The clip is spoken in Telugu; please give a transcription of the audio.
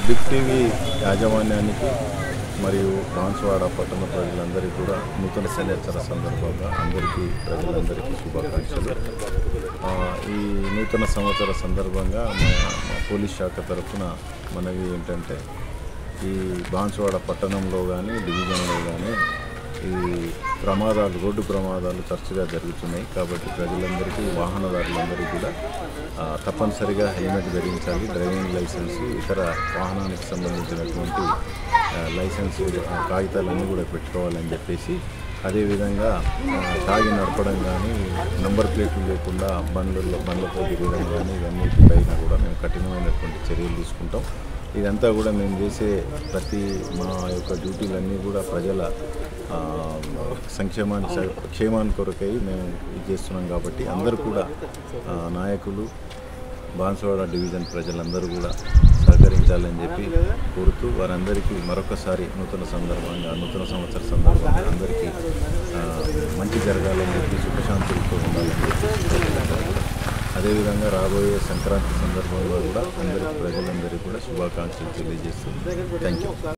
బిగ్ టీవీ యాజమాన్యానికి మరియు బాన్సువాడ పట్టణ ప్రజలందరికీ కూడా నూతన సంవత్సర సందర్భంగా ప్రజలందరికీ శుభాకాంక్షలు. ఈ నూతన సంవత్సర సందర్భంగా మా పోలీస్ శాఖ తరఫున మనవి ఏంటంటే, ఈ బాన్సువాడ పట్టణంలో కానీ డివిజన్లో కానీ ఈ రోడ్డు ప్రమాదాలు తరచుగా జరుగుతున్నాయి. కాబట్టి ప్రజలందరికీ, వాహనదారులందరికీ కూడా తప్పనిసరిగా హెల్మెట్ ధరించాలి. డ్రైవింగ్ లైసెన్స్, ఇతర వాహనానికి సంబంధించినటువంటి లైసెన్స్ కాగితాలన్నీ కూడా పెట్టుకోవాలని చెప్పేసి, అదేవిధంగా తాగి నడపడం కానీ, నంబర్ ప్లేట్లు లేకుండా బండ్లతో తిరగడం కానీ, ఇవన్నిటిపైన కూడా మేము కఠినమైనటువంటి చర్యలు తీసుకుంటాం. ఇదంతా కూడా మేము చేసే మా యొక్క డ్యూటీలన్నీ కూడా ప్రజల క్షేమాన్ని కొరకై మేము ఇది చేస్తున్నాం. కాబట్టి అందరూ కూడా నాయకులు, బాన్సువాడ డివిజన్ ప్రజలందరూ కూడా సహకరించాలని చెప్పి కోరుతూ, వారందరికీ మరొకసారి నూతన సంవత్సర సందర్భంగా అందరికీ మంచి జరగాలని చెప్పి, సుఖశాంతులతో ఉండాలని చెప్పి, అదేవిధంగా రాబోయే సంక్రాంతి సందర్భంలో కూడా ప్రజలందరికీ కూడా శుభాకాంక్షలు తెలియజేస్తుంది. Thank you.